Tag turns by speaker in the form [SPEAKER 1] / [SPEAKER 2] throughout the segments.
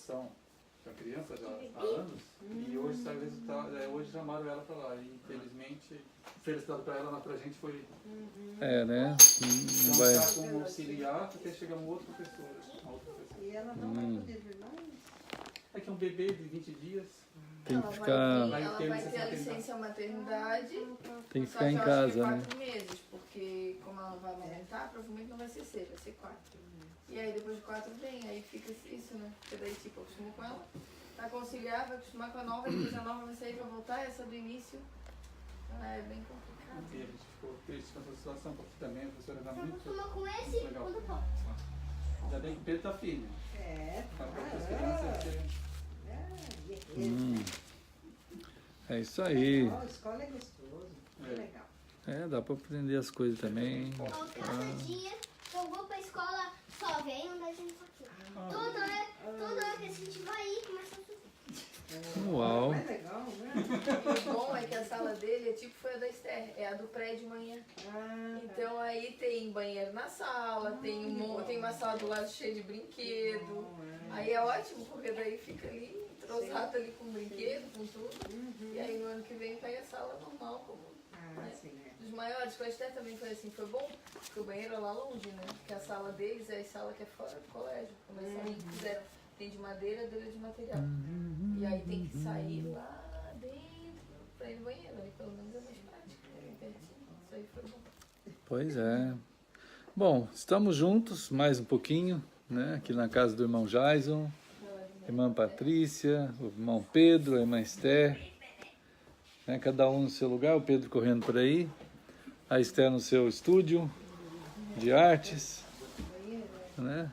[SPEAKER 1] gestação da criança já há anos, e hoje saiu o resultado, hoje chamaram ela para lá, e infelizmente, o felicidade para ela, mas para a gente foi...
[SPEAKER 2] né?
[SPEAKER 1] Então
[SPEAKER 2] Vai...
[SPEAKER 1] está como auxiliar, até chegar uma outra professora.
[SPEAKER 3] E ela não vai poder vir mais?
[SPEAKER 1] É que é um bebê de 20 dias.
[SPEAKER 2] Tem que ficar,
[SPEAKER 4] Ela vai ter a licença maternidade,
[SPEAKER 2] tem que
[SPEAKER 4] só
[SPEAKER 2] ficar
[SPEAKER 4] que
[SPEAKER 2] em
[SPEAKER 4] eu
[SPEAKER 2] casa,
[SPEAKER 4] acho que é
[SPEAKER 2] né?
[SPEAKER 4] 4 meses, porque como ela vai amamentar, provavelmente não vai ser 6, vai ser 4. E aí depois de 4 vem, aí fica isso, né? Porque daí tipo, acostumou com ela, vai conciliar, vai acostumar com a nova, depois a nova vai sair pra voltar, essa do início, é bem complicado.
[SPEAKER 1] E a gente ficou triste com essa situação, porque também a professora era muito
[SPEAKER 5] Acostuma com esse
[SPEAKER 1] legal.
[SPEAKER 5] quando pode.
[SPEAKER 1] Ainda bem que o Pedro tá firme.
[SPEAKER 3] É,
[SPEAKER 1] Para as crianças
[SPEAKER 2] É isso aí.
[SPEAKER 3] A escola é gostoso, é legal.
[SPEAKER 2] Dá para aprender as coisas também.
[SPEAKER 5] Cada dia eu vou pra escola, só vem um desenho aqui. Toda hora que a gente vai ir, começa a subir.
[SPEAKER 2] Uau!
[SPEAKER 3] É legal, né?
[SPEAKER 4] E o bom é que a sala dele é tipo foi a da Esther, é a do prédio de manhã. Então aí tem banheiro na sala, tem uma sala do lado cheia de brinquedo. Aí é ótimo, porque daí fica ali entrosado ali com brinquedo, com tudo. E aí no ano que vem vai a sala normal, como
[SPEAKER 3] Sim,
[SPEAKER 4] dos maiores. Com a Esther também foi assim, foi bom, porque o banheiro é lá longe, né? Porque a sala deles é a sala que é fora do colégio. Começaram e fizeram, tem de madeira, dele é de material. E aí tem que sair lá dentro pra ir no banheiro, aí pelo menos é mais prático, né? Pertinho. Isso aí foi bom.
[SPEAKER 2] Pois é. Bom, estamos juntos mais um pouquinho, né? Aqui na casa do irmão Jason, irmã Patrícia, o irmão Pedro, a irmã Esther, né? Cada um no seu lugar, o Pedro correndo por aí, a Esther no seu estúdio de artes, né?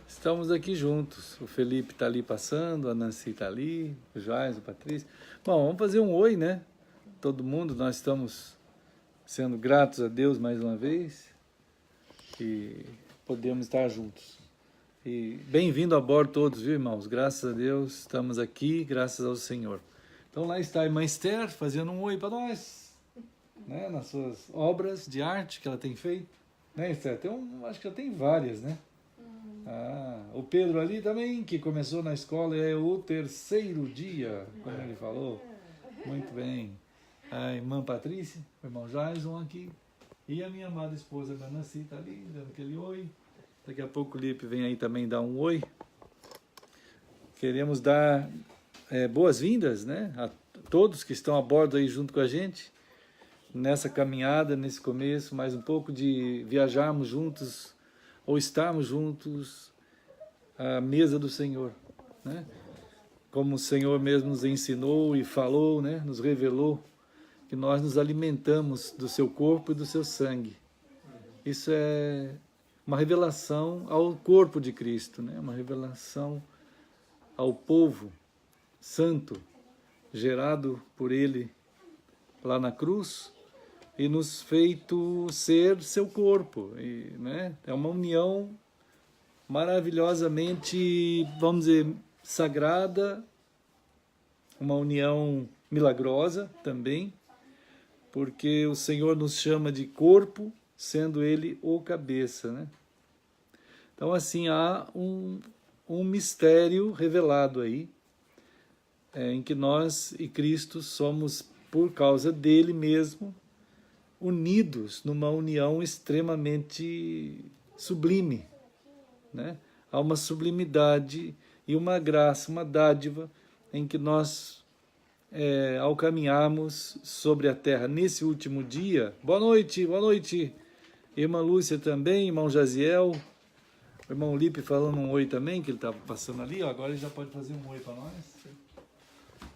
[SPEAKER 2] Estamos aqui juntos, o Felipe está ali passando, a Nancy está ali, o Jason, a Patrícia. Bom, vamos fazer um oi, né? Todo mundo, nós estamos sendo gratos a Deus mais uma vez e podemos estar juntos. E bem-vindo a bordo todos, viu, irmãos? Graças a Deus, estamos aqui, graças ao Senhor. Então lá está a irmã Esther fazendo um oi para nós, né? Nas suas obras de arte que ela tem feito. Né, Esther? Acho que já tem várias, né? O Pedro ali também, que começou na escola, é o 3º dia, como ele falou. Muito bem. A irmã Patrícia, o irmão Jason aqui, e a minha amada esposa, a Nancy, está ali, dando aquele oi. Daqui a pouco o Lipe vem aí também dar um oi. Queremos dar boas-vindas, né, a todos que estão a bordo aí junto com a gente, nessa caminhada, nesse começo, mais um pouco de viajarmos juntos, ou estarmos juntos à mesa do Senhor, né? Como o Senhor mesmo nos ensinou e falou, né? Nos revelou que nós nos alimentamos do seu corpo e do seu sangue. Isso é uma revelação ao corpo de Cristo, né? Uma revelação ao povo santo, gerado por Ele lá na cruz, e nos feito ser seu corpo, né? É uma união maravilhosamente, vamos dizer, sagrada, uma união milagrosa também, porque o Senhor nos chama de corpo, sendo Ele o cabeça, né? Então assim, há um mistério revelado aí, em que nós e Cristo somos, por causa dele mesmo, unidos numa união extremamente sublime, né? Há uma sublimidade e uma graça, uma dádiva em que nós, ao caminharmos sobre a terra nesse último dia... Boa noite, irmã Lúcia também, irmão Jaziel, o irmão Lipe falando um oi também, que ele está passando ali, ó, agora ele já pode fazer um oi para nós.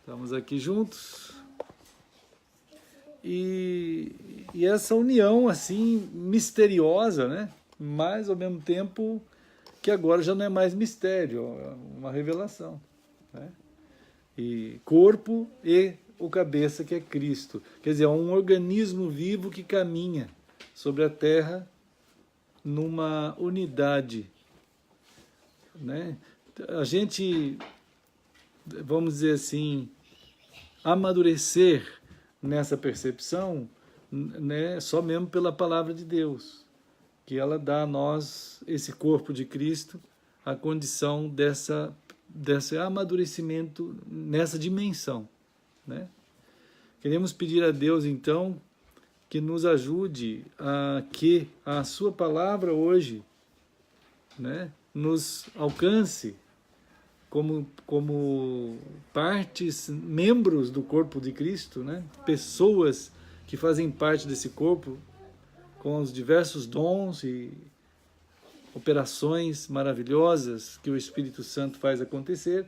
[SPEAKER 2] Estamos aqui juntos. E essa união assim misteriosa, né? Mas ao mesmo tempo que agora já não é mais mistério, é uma revelação, né? E corpo e o cabeça, que é Cristo. Quer dizer, é um organismo vivo que caminha sobre a terra numa unidade, né? A gente, vamos dizer assim, amadurecer nessa percepção, né, só mesmo pela palavra de Deus, que ela dá a nós esse corpo de Cristo, a condição desse amadurecimento nessa dimensão, né? Queremos pedir a Deus, então, que nos ajude a que a sua palavra hoje, né, nos alcance como partes, membros do corpo de Cristo, né? Pessoas que fazem parte desse corpo com os diversos dons e operações maravilhosas que o Espírito Santo faz acontecer,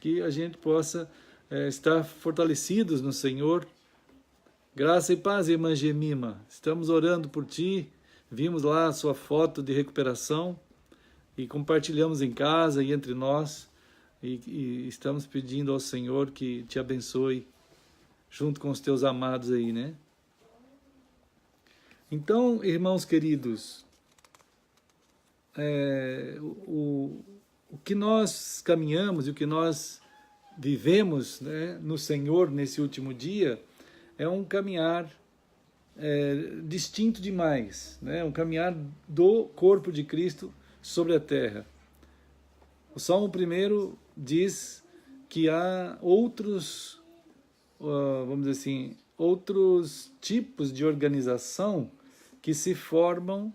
[SPEAKER 2] que a gente possa estar fortalecidos no Senhor. Graça e paz, irmã Gemima. Estamos orando por ti, vimos lá a sua foto de recuperação e compartilhamos em casa e entre nós. E estamos pedindo ao Senhor que te abençoe junto com os teus amados aí, né? Então, irmãos queridos, o que nós caminhamos e o que nós vivemos, né, no Senhor nesse último dia é um caminhar distinto demais, né? Um caminhar do corpo de Cristo sobre a terra. O Salmo 1 diz que há outros, vamos dizer assim, outros tipos de organização que se formam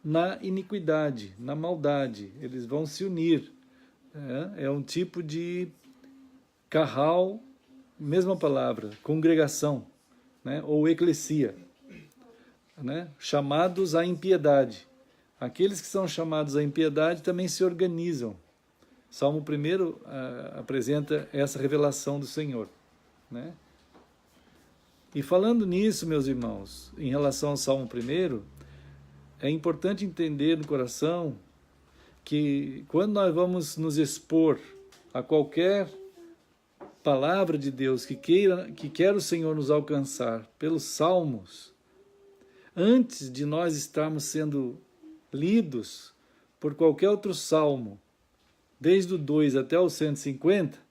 [SPEAKER 2] na iniquidade, na maldade. Eles vão se unir. É um tipo de carral, mesma palavra, congregação, né? Ou eclesia, né? Chamados à impiedade. Aqueles que são chamados à impiedade também se organizam. Salmo 1 apresenta essa revelação do Senhor, né? E falando nisso, meus irmãos, em relação ao Salmo 1, é importante entender no coração que quando nós vamos nos expor a qualquer palavra de Deus que quer o Senhor nos alcançar pelos salmos, antes de nós estarmos sendo lidos por qualquer outro salmo, desde o 2 até o 150,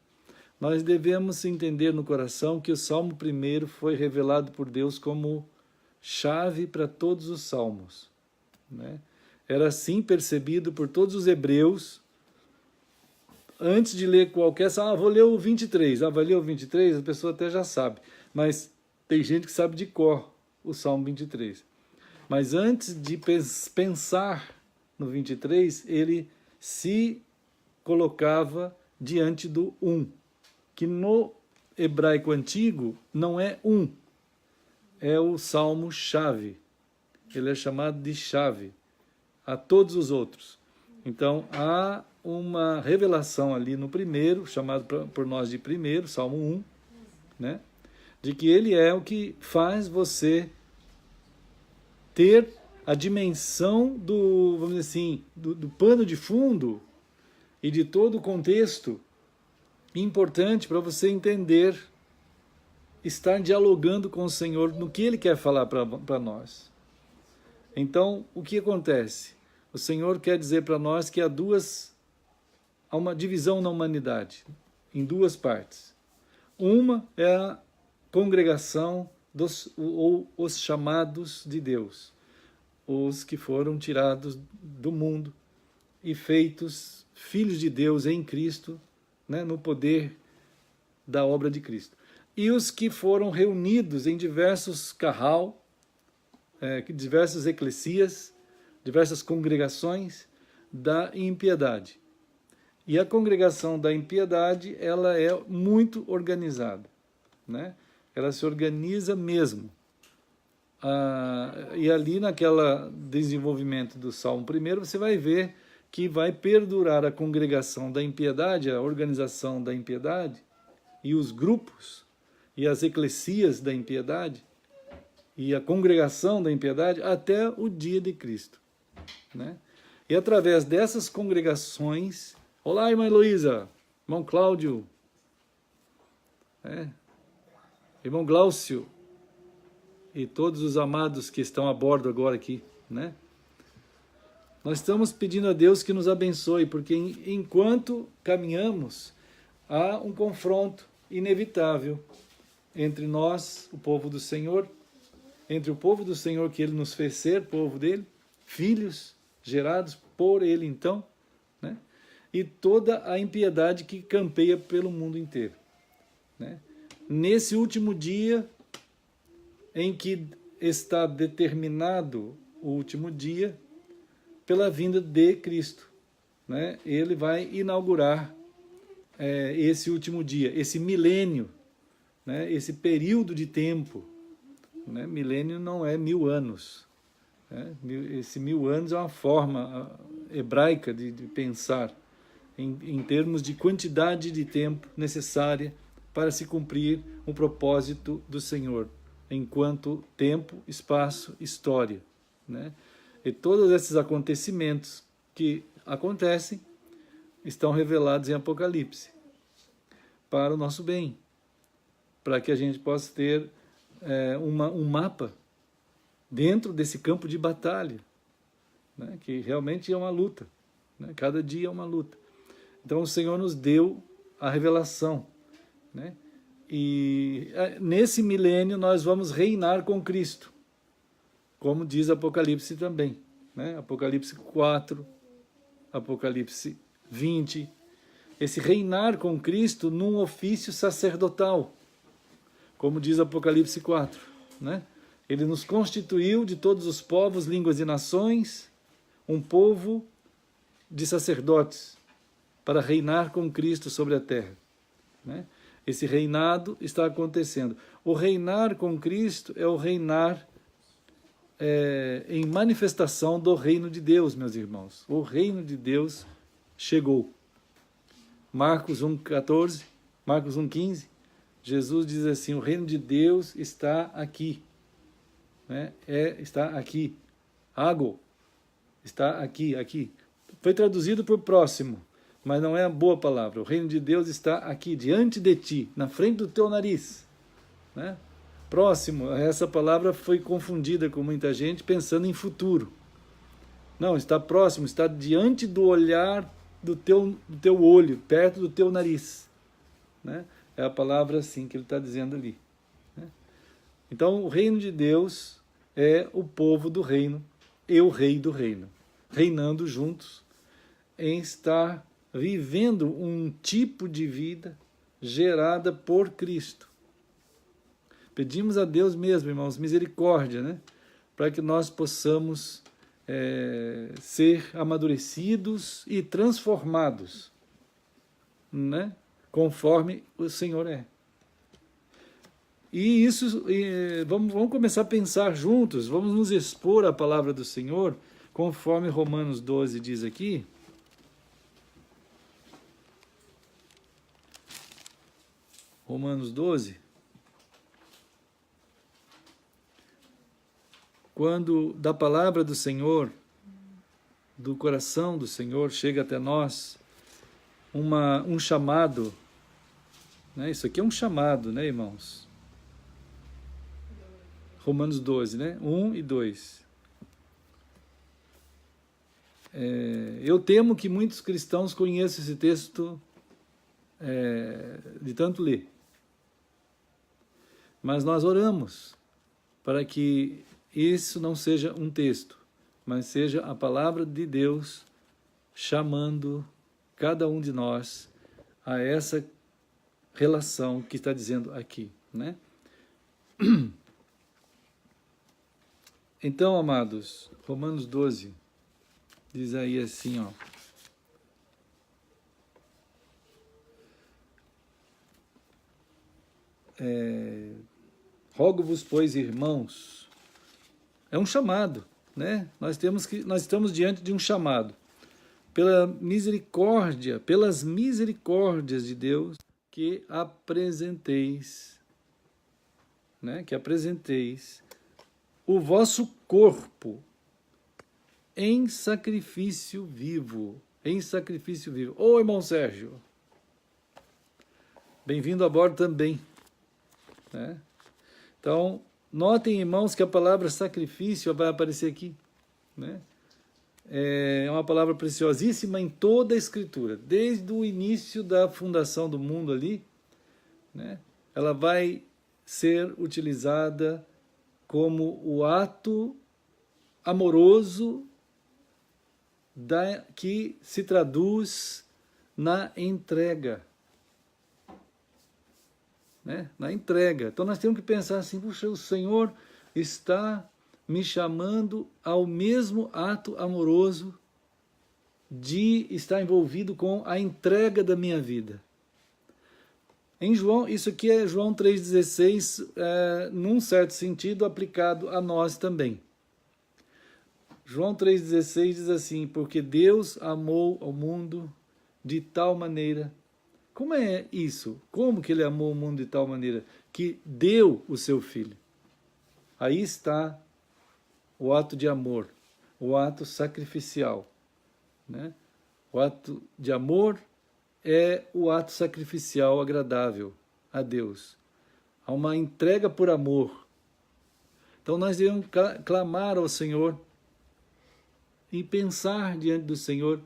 [SPEAKER 2] nós devemos entender no coração que o Salmo 1 foi revelado por Deus como chave para todos os salmos, né? Era assim percebido por todos os hebreus. Antes de ler qualquer salmo, vou ler o 23, vai ler o 23, a pessoa até já sabe, mas tem gente que sabe de cor o Salmo 23. Mas antes de pensar no 23, ele se colocava diante do 1, que no hebraico antigo não é 1, é o salmo chave. Ele é chamado de chave a todos os outros. Então há uma revelação ali no primeiro, chamado por nós de primeiro, Salmo 1, né? De que ele é o que faz você ter a dimensão do, vamos dizer assim, do pano de fundo e de todo o contexto importante para você entender, estar dialogando com o Senhor no que Ele quer falar para nós. Então, o que acontece? O Senhor quer dizer para nós que há uma divisão na humanidade, em duas partes. Uma é a congregação ou os chamados de Deus, os que foram tirados do mundo e feitos filhos de Deus em Cristo, né, no poder da obra de Cristo. E os que foram reunidos em diversos carral, diversas eclesias, diversas congregações da impiedade. E a congregação da impiedade, ela é muito organizada, né? Ela se organiza mesmo. E ali naquele desenvolvimento do Salmo 1, você vai ver que vai perdurar a congregação da impiedade, a organização da impiedade, e os grupos, e as eclesias da impiedade, e a congregação da impiedade, até o dia de Cristo, né? E através dessas congregações... Olá, irmã Heloísa, irmão Cláudio, irmão Glaucio, e todos os amados que estão a bordo agora aqui, né? Nós estamos pedindo a Deus que nos abençoe, porque enquanto caminhamos, há um confronto inevitável entre nós, o povo do Senhor, entre o povo do Senhor que Ele nos fez ser, povo dele, filhos gerados por Ele então, né? e toda a impiedade que campeia pelo mundo inteiro, né? Nesse último dia, em que está determinado o último dia, pela vinda de Cristo, né? Ele vai inaugurar esse último dia, esse milênio, né? Esse período de tempo, né? Milênio não é 1000 anos, né? Esse 1000 anos é uma forma hebraica de pensar em termos de quantidade de tempo necessária para se cumprir o propósito do Senhor, enquanto tempo, espaço, história, né? E todos esses acontecimentos que acontecem estão revelados em Apocalipse para o nosso bem, para que a gente possa ter um mapa dentro desse campo de batalha, né? Que realmente é uma luta, né? Cada dia é uma luta. Então o Senhor nos deu a revelação, né? E nesse milênio nós vamos reinar com Cristo, como diz Apocalipse também, né? Apocalipse 4, Apocalipse 20, esse reinar com Cristo num ofício sacerdotal, como diz Apocalipse 4, né? Ele nos constituiu de todos os povos, línguas e nações, um povo de sacerdotes, para reinar com Cristo sobre a terra, né? Esse reinado está acontecendo. O reinar com Cristo é o reinar em manifestação do reino de Deus, meus irmãos. O reino de Deus chegou. Marcos 1,14, Marcos 1,15, Jesus diz assim, o reino de Deus está aqui, né? Está aqui, água, está aqui. Foi traduzido por próximo, mas não é a boa palavra. O reino de Deus está aqui, diante de ti, na frente do teu nariz, né? Próximo, essa palavra foi confundida com muita gente pensando em futuro. Não, está próximo, está diante do olhar do teu olho, perto do teu nariz, né? É a palavra assim que ele está dizendo ali, né? Então, o reino de Deus é o povo do reino e o rei do reino, reinando juntos em estar vivendo um tipo de vida gerada por Cristo. Pedimos a Deus mesmo, irmãos, misericórdia, né? Para que nós possamos ser amadurecidos e transformados, né? Conforme o Senhor é. E isso, vamos começar a pensar juntos, vamos nos expor à palavra do Senhor, conforme Romanos 12 diz aqui. Romanos 12. Quando da palavra do Senhor, do coração do Senhor, chega até nós um chamado, né? Isso aqui é um chamado, né, irmãos? Romanos 12, né? 1 e 2. Eu temo que muitos cristãos conheçam esse texto de tanto ler. Mas nós oramos para que isso não seja um texto, mas seja a palavra de Deus chamando cada um de nós a essa relação que está dizendo aqui, né? Então, amados, Romanos 12 diz aí assim, ó. Rogo-vos, pois, irmãos, é um chamado, né? Nós estamos diante de um chamado. Pelas misericórdias de Deus, que apresenteis, né? Que apresenteis o vosso corpo em sacrifício vivo. Em sacrifício vivo. Ô, irmão Sérgio, bem-vindo a bordo também, né? Então, notem, irmãos, que a palavra sacrifício vai aparecer aqui, né? É uma palavra preciosíssima em toda a Escritura, desde o início da fundação do mundo ali, né? Ela vai ser utilizada como o ato amoroso que se traduz na entrega. Né? Na entrega. Então nós temos que pensar assim, puxa, o Senhor está me chamando ao mesmo ato amoroso de estar envolvido com a entrega da minha vida. Em João, isso aqui é João 3,16, num certo sentido aplicado a nós também. João 3,16 diz assim, porque Deus amou o mundo de tal maneira. Como é isso? Como que ele amou o mundo de tal maneira? Que deu o seu filho. Aí está o ato de amor, o ato sacrificial. Né? O ato de amor é o ato sacrificial agradável a Deus. Há uma entrega por amor. Então nós devemos clamar ao Senhor e pensar diante do Senhor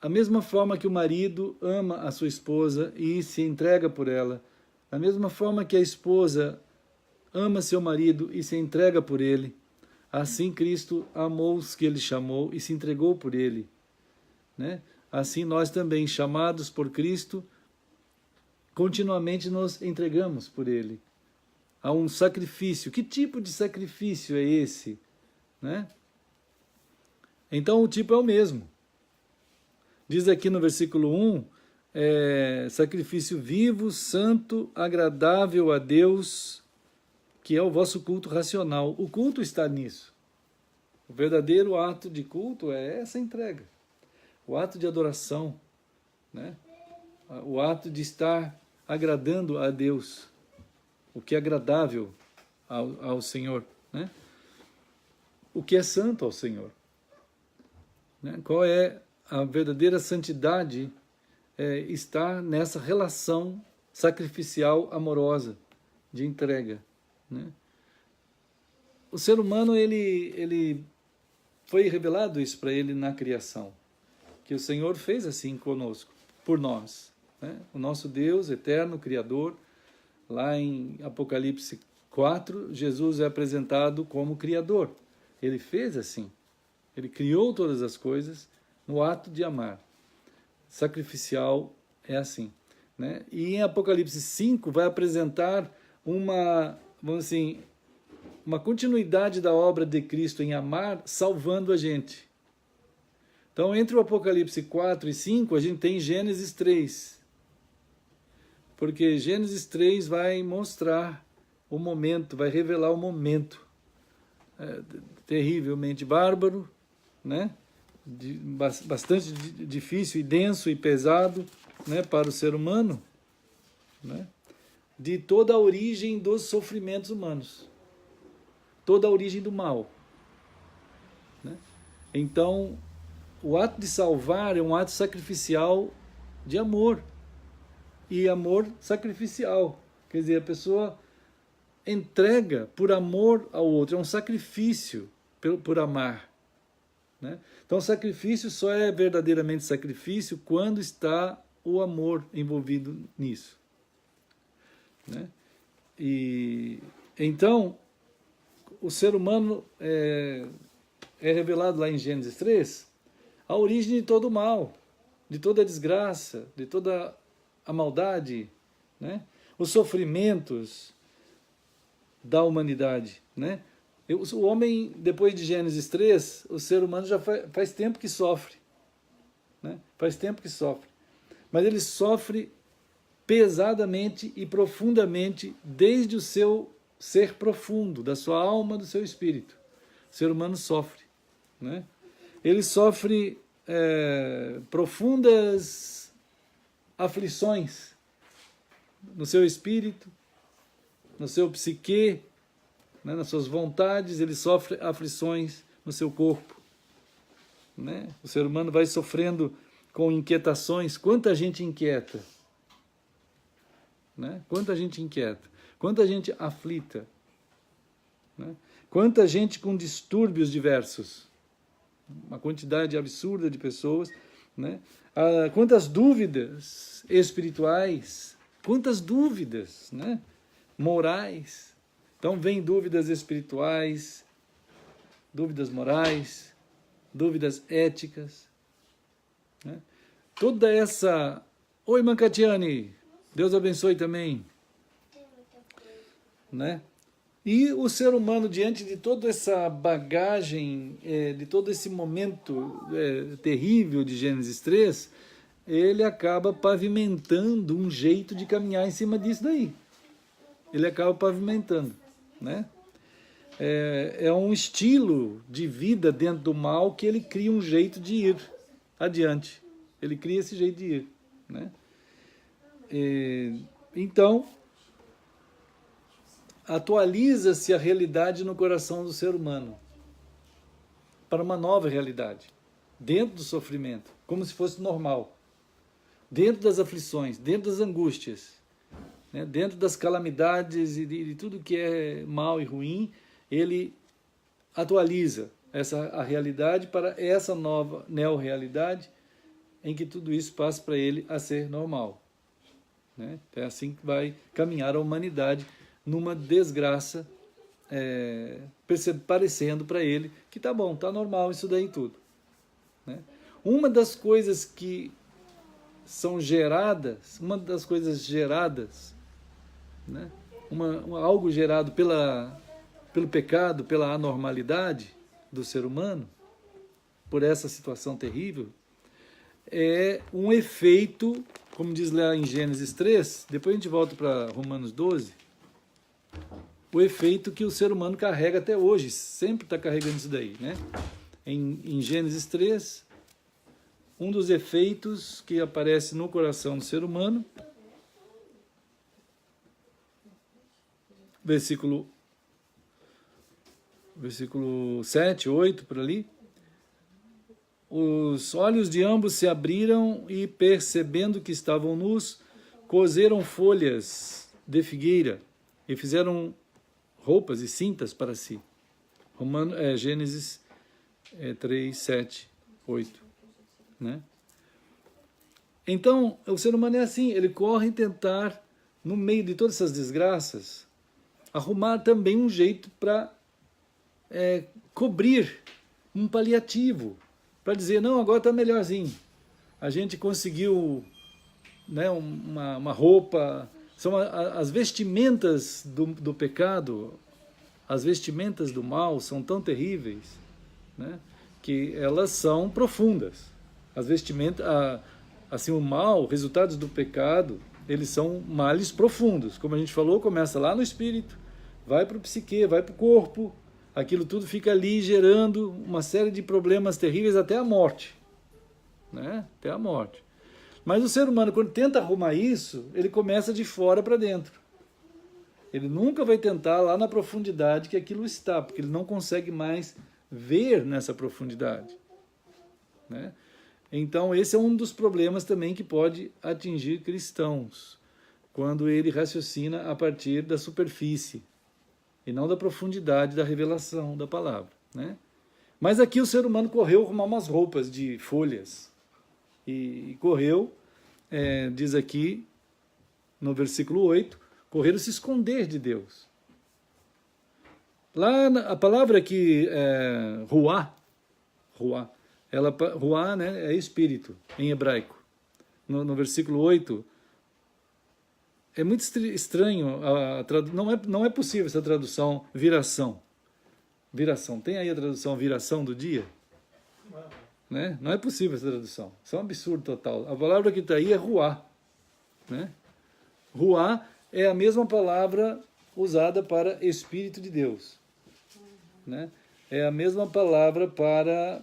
[SPEAKER 2] a mesma forma que o marido ama a sua esposa e se entrega por ela, da mesma forma que a esposa ama seu marido e se entrega por ele, assim Cristo amou os que ele chamou e se entregou por ele. Né? Assim nós também, chamados por Cristo, continuamente nos entregamos por ele. Há um sacrifício. Que tipo de sacrifício é esse? Né? Então o tipo é o mesmo. Diz aqui no versículo 1, sacrifício vivo, santo, agradável a Deus, que é o vosso culto racional. O culto está nisso. O verdadeiro ato de culto é essa entrega. O ato de adoração, né? O ato de estar agradando a Deus, o que é agradável ao Senhor, né? O que é santo ao Senhor. Né? Qual é a verdadeira santidade? Estar nessa relação sacrificial amorosa, de entrega. Né? O ser humano, ele foi revelado isso para ele na criação, que o Senhor fez assim conosco, por nós. Né? O nosso Deus, eterno, Criador, lá em Apocalipse 4, Jesus é apresentado como Criador. Ele fez assim. Ele criou todas as coisas no ato de amar. Sacrificial é assim. Né? E em Apocalipse 5 vai apresentar uma continuidade da obra de Cristo em amar, salvando a gente. Então, entre o Apocalipse 4 e 5, a gente tem Gênesis 3. Porque Gênesis 3 vai mostrar o momento, vai revelar o momento terrivelmente bárbaro, né? Bastante difícil e denso e pesado, né, para o ser humano, né? De toda a origem dos sofrimentos humanos, toda a origem do mal. Né? Então, o ato de salvar é um ato sacrificial de amor, e amor sacrificial, quer dizer, a pessoa entrega por amor ao outro, é um sacrifício por amar. Né? Então, o sacrifício só é verdadeiramente sacrifício quando está o amor envolvido nisso. Né? E então, o ser humano é revelado lá em Gênesis 3, a origem de todo o mal, de toda a desgraça, de toda a maldade, né? Os sofrimentos da humanidade. Né? O homem, depois de Gênesis 3, o ser humano já faz tempo que sofre. Né? Faz tempo que sofre. Mas ele sofre pesadamente e profundamente desde o seu ser profundo, da sua alma, do seu espírito. O ser humano sofre. Né? Ele sofre profundas aflições no seu espírito, no seu psique, né, nas suas vontades. Ele sofre aflições no seu corpo. Né? O ser humano vai sofrendo com inquietações. Quanta gente inquieta? Né? Quanta gente inquieta? Quanta gente aflita? Né? Quanta gente com distúrbios diversos? Uma quantidade absurda de pessoas. Né? Quantas dúvidas espirituais, quantas dúvidas, né? Morais. Então vem dúvidas espirituais, dúvidas morais, dúvidas éticas. Né? toda essa... Oi, Mancatiane, Deus abençoe também. Né? E o ser humano, diante de toda essa bagagem, de todo esse momento terrível de Gênesis 3, ele acaba pavimentando um jeito de caminhar em cima disso daí. Ele acaba pavimentando, né? É um estilo de vida dentro do mal que ele cria um jeito de ir adiante. Ele cria esse jeito de ir, né? Então, atualiza-se a realidade no coração do ser humano para uma nova realidade, dentro do sofrimento, como se fosse normal, dentro das aflições, dentro das angústias, né? Dentro das calamidades e de tudo que é mal e ruim, ele atualiza a realidade para essa nova neo-realidade em que tudo isso passa para ele a ser normal, né? É assim que vai caminhar a humanidade, numa desgraça, parecendo para ele que tá bom, tá normal isso daí tudo, né? Uma das coisas que são geradas, né? Algo gerado pelo pecado, pela anormalidade do ser humano, por essa situação terrível, é um efeito, como diz lá em Gênesis 3, depois a gente volta para Romanos 12, o efeito que o ser humano carrega até hoje, sempre está carregando isso daí, né? Em Gênesis 3, um dos efeitos que aparece no coração do ser humano, versículo 7, 8, por ali. Os olhos de ambos se abriram e, percebendo que estavam nus, coseram folhas de figueira e fizeram roupas e cintas para si. Gênesis 3, 7, 8. Né? Então, o ser humano é assim, ele corre tentar, no meio de todas essas desgraças, arrumar também um jeito para cobrir um paliativo, para dizer, não, agora está melhorzinho. A gente conseguiu, né, uma roupa, são as vestimentas do pecado, as vestimentas do mal são tão terríveis, né, que elas são profundas. As vestimentas, assim, o mal, resultados do pecado, eles são males profundos. Como a gente falou, começa lá no espírito, vai para o psique, vai para o corpo, aquilo tudo fica ali gerando uma série de problemas terríveis até a morte, né? Até a morte. Mas o ser humano, quando tenta arrumar isso, ele começa de fora para dentro. Ele nunca vai tentar lá na profundidade que aquilo está, porque ele não consegue mais ver nessa profundidade, né? Então, esse é um dos problemas também que pode atingir cristãos, quando ele raciocina a partir da superfície, e não da profundidade da revelação da palavra, né? Mas aqui o ser humano correu arrumar umas roupas de folhas, e correu, diz aqui no versículo 8, correram se esconder de Deus. Lá a palavra aqui, ruá, ruá, né, é espírito, em hebraico. No versículo 8, é muito estranho, não é possível essa tradução viração. Viração, tem aí a tradução viração do dia? Né? Não é possível essa tradução, isso é um absurdo total. A palavra que está aí é ruá, né? Ruá é a mesma palavra usada para Espírito de Deus, né? É a mesma palavra para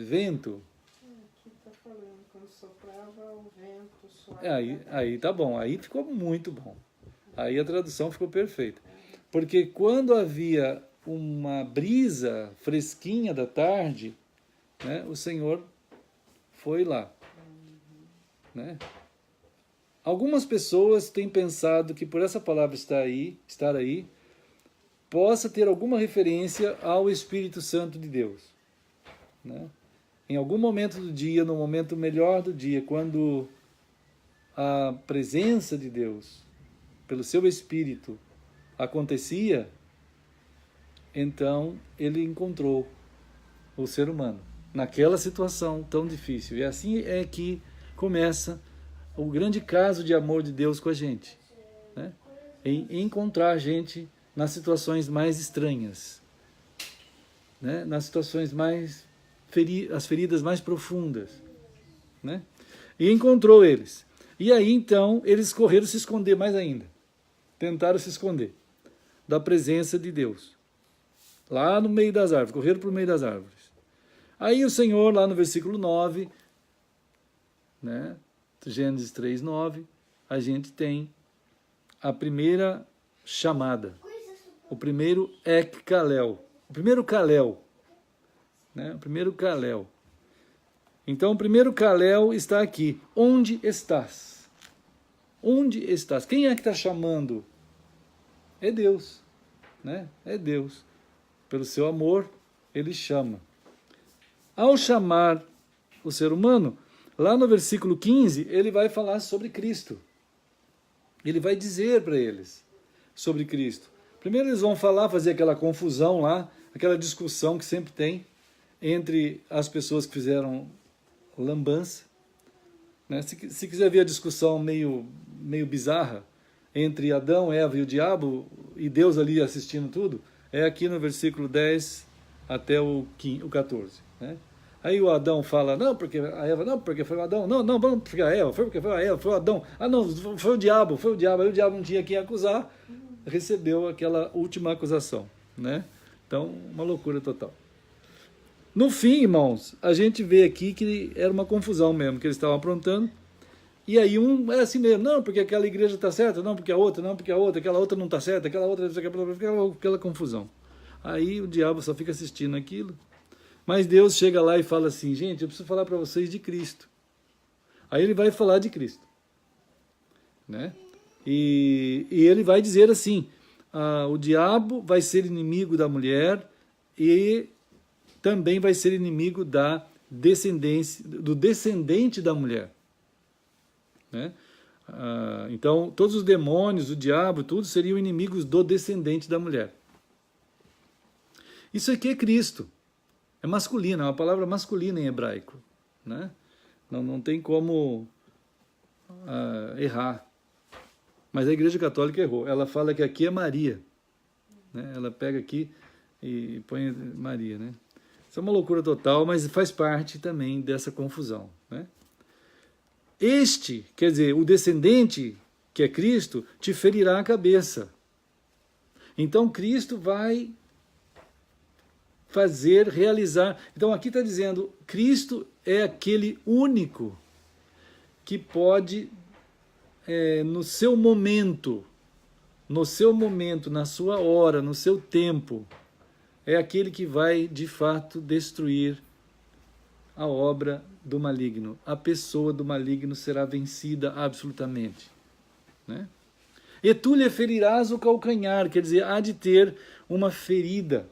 [SPEAKER 2] vento.
[SPEAKER 3] Aqui está falando, quando soprava o vento suave.
[SPEAKER 2] Aí tá bom, aí ficou muito bom. Aí a tradução ficou perfeita. Porque quando havia uma brisa fresquinha da tarde, né, o Senhor foi lá, né? Algumas pessoas têm pensado que por essa palavra estar aí, possa ter alguma referência ao Espírito Santo de Deus, né? Em algum momento do dia, no momento melhor do dia, quando a presença de Deus, pelo seu Espírito, acontecia, então ele encontrou o ser humano naquela situação tão difícil. E assim é que começa o grande caso de amor de Deus com a gente, né? Em encontrar a gente nas situações mais estranhas, né? Nas situações mais as feridas mais profundas, né? E encontrou eles. E aí então eles correram se esconder mais ainda, tentaram se esconder da presença de Deus, lá no meio das árvores, correram para o meio das árvores. Aí o Senhor, lá no versículo 9, né? Gênesis 3:9, a gente tem a primeira chamada, o primeiro Ek-Kalel, o primeiro Kalel, né? O primeiro Kalel. Então, o primeiro Kalel está aqui. Onde estás? Onde estás? Quem é que está chamando? É Deus, né? É Deus. Pelo seu amor, Ele chama. Ao chamar o ser humano, lá no versículo 15, ele vai falar sobre Cristo. Ele vai dizer para eles sobre Cristo. Primeiro eles vão fazer aquela confusão lá, aquela discussão que sempre tem entre as pessoas que fizeram lambança, né? Se quiser ver a discussão meio bizarra entre Adão, Eva e o diabo, e Deus ali assistindo tudo, é aqui no versículo 10 até o 14. Né? Aí o Adão fala, não, porque a Eva, não, porque foi o Adão, não, porque a Eva, foi porque foi a Eva, foi o Adão, não, foi o diabo, aí o diabo não tinha quem acusar, recebeu aquela última acusação, né? Então, uma loucura total. No fim, irmãos, a gente vê aqui que era uma confusão mesmo, que eles estavam aprontando, e aí um é assim mesmo, não, porque aquela igreja está certa, não, porque a outra, aquela outra não está certa, aquela outra, aquela confusão. Aí o diabo só fica assistindo aquilo, mas Deus chega lá e fala assim, gente, eu preciso falar para vocês de Cristo. Aí ele vai falar de Cristo, né? E ele vai dizer assim, o diabo vai ser inimigo da mulher e também vai ser inimigo do descendente da mulher. Né? Então, todos os demônios, o diabo, tudo seriam inimigos do descendente da mulher. Isso aqui é Cristo. É masculino, é uma palavra masculina em hebraico. Né? Não tem como errar. Mas a Igreja Católica errou. Ela fala que aqui é Maria. Né? Ela pega aqui e põe Maria. Né? Isso é uma loucura total, mas faz parte também dessa confusão. Né? Quer dizer, o descendente, que é Cristo, te ferirá a cabeça. Então Cristo vai realizar. Então aqui está dizendo, Cristo é aquele único que pode, no seu momento, na sua hora, no seu tempo, é aquele que vai, de fato, destruir a obra do maligno. A pessoa do maligno será vencida absolutamente. Né? E tu lhe ferirás o calcanhar, quer dizer, há de ter uma ferida.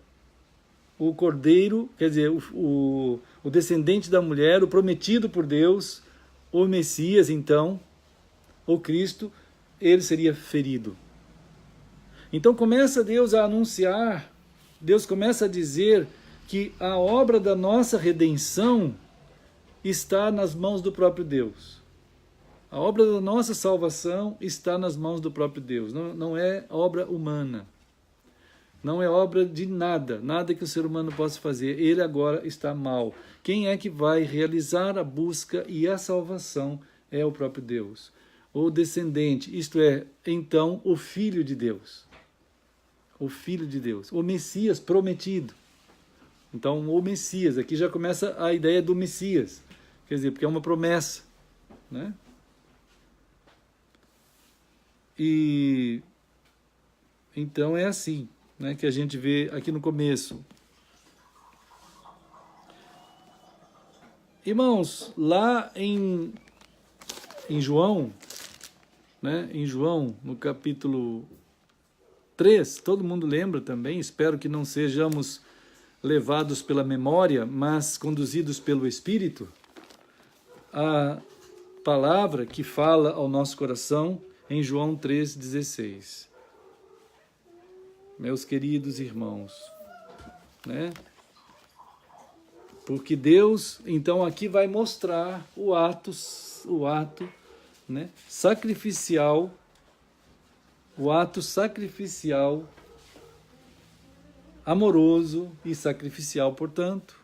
[SPEAKER 2] O cordeiro, quer dizer, o descendente da mulher, o prometido por Deus, o Messias, então, o Cristo, ele seria ferido. Então começa Deus a anunciar, Deus começa a dizer que a obra da nossa redenção está nas mãos do próprio Deus. A obra da nossa salvação está nas mãos do próprio Deus. Não é obra humana. Não é obra de nada que o ser humano possa fazer. Ele agora está mal. Quem é que vai realizar a busca e a salvação é o próprio Deus. O descendente, isto é, então, o Filho de Deus. O Filho de Deus. O Messias prometido. Então, o Messias, aqui já começa a ideia do Messias. Quer dizer, porque é uma promessa. Né? E então é assim, né, que a gente vê aqui no começo. Irmãos, lá em João, né, em João, no capítulo 3, todo mundo lembra também, espero que não sejamos levados pela memória, mas conduzidos pelo Espírito, a palavra que fala ao nosso coração em João 3,16. Meus queridos irmãos, né? Porque Deus, então, aqui vai mostrar o ato, né, sacrificial, o ato sacrificial, amoroso e sacrificial, portanto,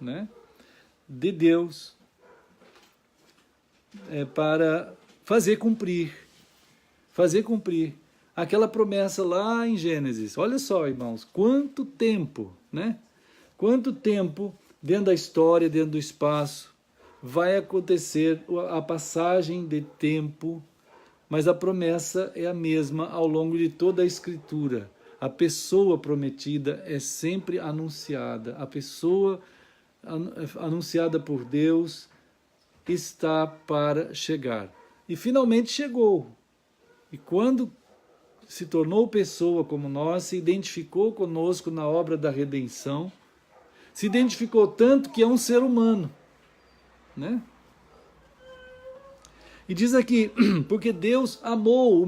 [SPEAKER 2] né, de Deus, para fazer cumprir aquela promessa lá em Gênesis. Olha só, irmãos, quanto tempo, né? Quanto tempo dentro da história, dentro do espaço, vai acontecer a passagem de tempo, mas a promessa é a mesma ao longo de toda a Escritura. A pessoa prometida é sempre anunciada. A pessoa anunciada por Deus está para chegar. E finalmente chegou. E quando se tornou pessoa como nós, se identificou conosco na obra da redenção, se identificou tanto que é um ser humano, né? E diz aqui, porque Deus amou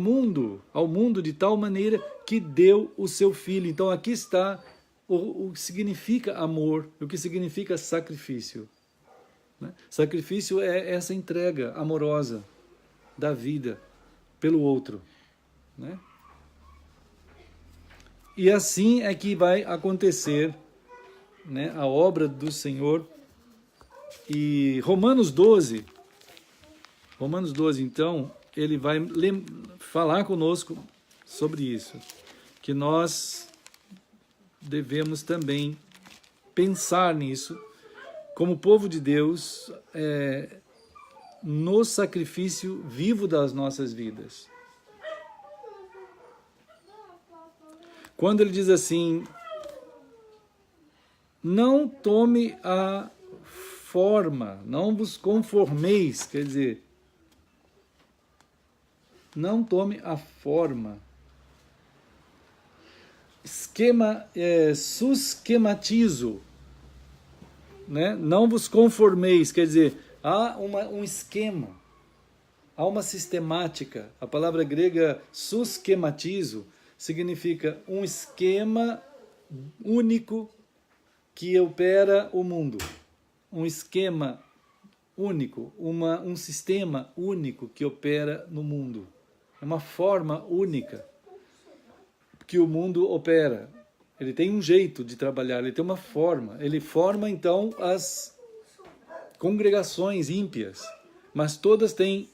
[SPEAKER 2] ao mundo de tal maneira que deu o seu Filho. Então aqui está o que significa amor, o que significa sacrifício, né? Sacrifício é essa entrega amorosa da vida pelo outro, né? E assim é que vai acontecer, né, a obra do Senhor. E Romanos 12, então, ele vai falar conosco sobre isso, que nós devemos também pensar nisso, como povo de Deus, no sacrifício vivo das nossas vidas. Quando ele diz assim, não tome a forma, não vos conformeis, quer dizer, não tome a forma, susquematizo, né? Não vos conformeis, quer dizer, há um esquema, há uma sistemática. A palavra grega susquematizo significa um esquema único que opera o mundo. Um esquema único, um sistema único que opera no mundo. É uma forma única que o mundo opera. Ele tem um jeito de trabalhar, ele tem uma forma. Ele forma, então, as congregações ímpias, mas todas têm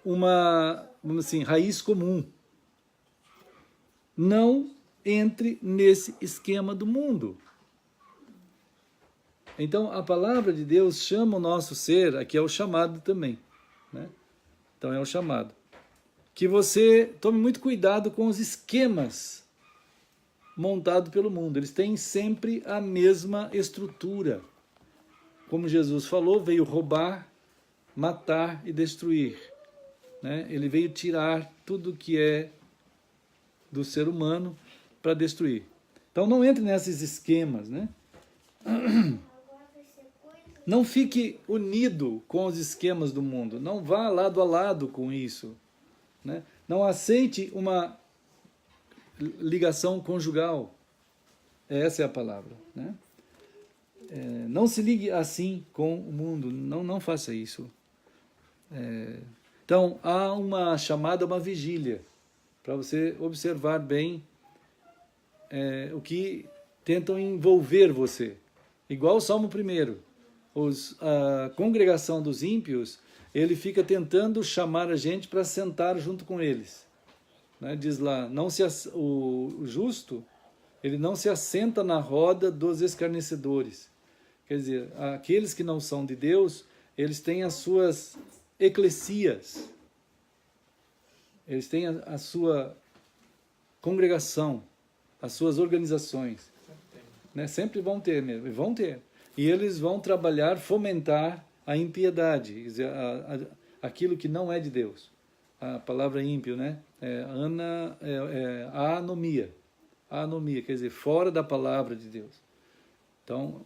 [SPEAKER 2] uma, vamos assim, raiz comum. Não entre nesse esquema do mundo. Então, a palavra de Deus chama o nosso ser, aqui é o chamado também, né? Então, é o chamado. Que você tome muito cuidado com os esquemas montados pelo mundo. Eles têm sempre a mesma estrutura. Como Jesus falou, veio roubar, matar e destruir, né? Ele veio tirar tudo que é do ser humano para destruir. Então, não entre nesses esquemas, né? Não fique unido com os esquemas do mundo. Não vá lado a lado com isso, né? Não aceite uma ligação conjugal. Essa é a palavra, né? Não se ligue assim com o mundo. Não faça isso. Então, há uma chamada, uma vigília, para você observar bem o que tentam envolver você. Igual o Salmo 1. A congregação dos ímpios, ele fica tentando chamar a gente para sentar junto com eles, né? Diz lá, o justo, ele não se assenta na roda dos escarnecedores. Quer dizer, aqueles que não são de Deus, eles têm as suas eclesias, eles têm a sua congregação, as suas organizações, né? Sempre vão ter mesmo, vão ter. E eles vão trabalhar, fomentar a impiedade, quer dizer, aquilo que não é de Deus. A palavra ímpio, né? A anomia. A anomia, quer dizer, fora da palavra de Deus. Então,